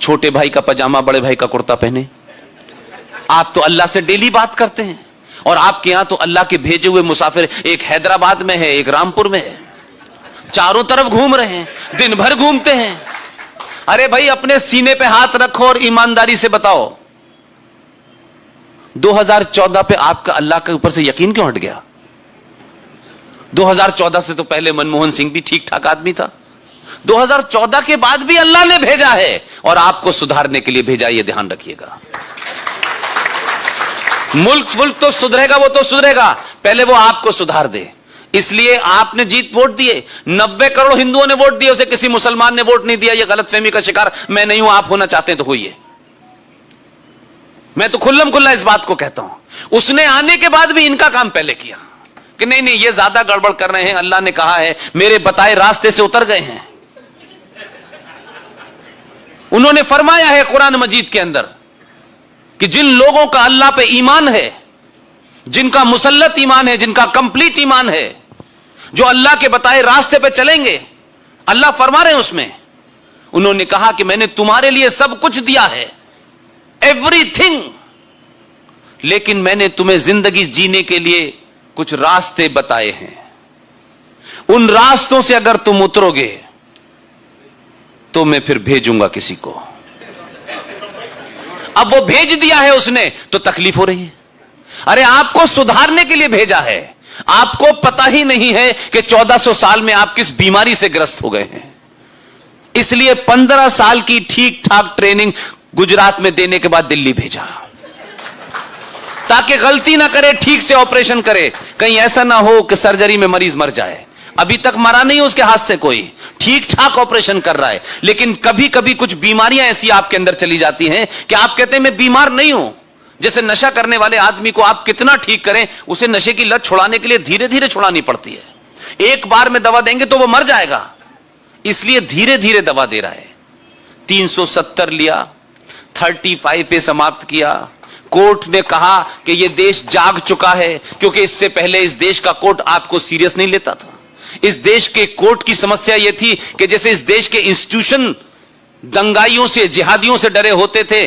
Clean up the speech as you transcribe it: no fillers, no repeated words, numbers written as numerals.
छोटे भाई का पजामा बड़े भाई का कुर्ता पहने। आप तो अल्लाह से डेली बात करते हैं, और आपके यहां तो अल्लाह के भेजे हुए मुसाफिर एक हैदराबाद में है, एक रामपुर में है, चारों तरफ घूम रहे हैं, दिन भर घूमते हैं। अरे भाई, अपने सीने पे हाथ रखो और ईमानदारी से बताओ, 2014 पे आपका अल्लाह के ऊपर से यकीन क्यों हट गया? 2014 से तो पहले मनमोहन सिंह भी ठीक ठाक आदमी था, 2014 के बाद भी अल्लाह ने भेजा है और आपको सुधारने के लिए भेजा, यह ध्यान रखिएगा। मुल्क तो सुधरेगा, वो तो सुधरेगा, पहले वो आपको सुधार दे। इसलिए आपने जीत वोट दिए, 90 करोड़ हिंदुओं ने वोट दिए, उसे किसी मुसलमान ने वोट नहीं दिया। यह गलतफहमी का शिकार मैं नहीं हूं, आप होना चाहते हैं तो होइए। मैं तो खुल्लम खुल्ला इस बात को कहता हूं। उसने आने के बाद भी इनका काम पहले किया कि नहीं नहीं, ये ज्यादा गड़बड़ कर रहे हैं, अल्लाह ने कहा है, मेरे बताए रास्ते से उतर गए हैं। उन्होंने फरमाया है कुरान मजीद के अंदर कि जिन लोगों का अल्लाह पे ईमान है, जिनका मुसल्लत ईमान है, जिनका कंप्लीट ईमान है, जो अल्लाह के बताए रास्ते पे चलेंगे, अल्लाह फरमा रहे हैं उसमें, उन्होंने कहा कि मैंने तुम्हारे लिए सब कुछ दिया है, एवरीथिंग, लेकिन मैंने तुम्हें जिंदगी जीने के लिए कुछ रास्ते बताए हैं। उन रास्तों से अगर तुम उतरोगे तो मैं फिर भेजूंगा किसी को। अब वो भेज दिया है उसने, तो तकलीफ हो रही है। अरे आपको सुधारने के लिए भेजा है, आपको पता ही नहीं है कि 1400 साल में आप किस बीमारी से ग्रस्त हो गए हैं। इसलिए 15 साल की ठीक ठाक ट्रेनिंग गुजरात में देने के बाद दिल्ली भेजा, ताकि गलती ना करे, ठीक से ऑपरेशन करे। कहीं ऐसा ना हो कि सर्जरी में मरीज मर जाए। अभी तक मरा नहीं उसके हाथ से कोई, ठीक ठाक ऑपरेशन कर रहा है। लेकिन कभी कभी कुछ बीमारियां ऐसी आपके अंदर चली जाती हैं कि आप कहते हैं मैं बीमार नहीं हूं। जैसे नशा करने वाले आदमी को आप कितना ठीक करें, उसे नशे की लत छुड़ाने के लिए धीरे धीरे छुड़ानी पड़ती है। एक बार में दवा देंगे तो वो मर जाएगा, इसलिए धीरे धीरे दवा दे रहा है। 370 लिया, 35 पे समाप्त किया। कोर्ट ने कहा कि यह देश जाग चुका है, क्योंकि इससे पहले इस देश का कोर्ट आपको सीरियस नहीं लेता था। इस देश के कोर्ट की समस्या यह थी कि जैसे इस देश के इंस्टीट्यूशन दंगाइयों से, जिहादियों से डरे होते थे,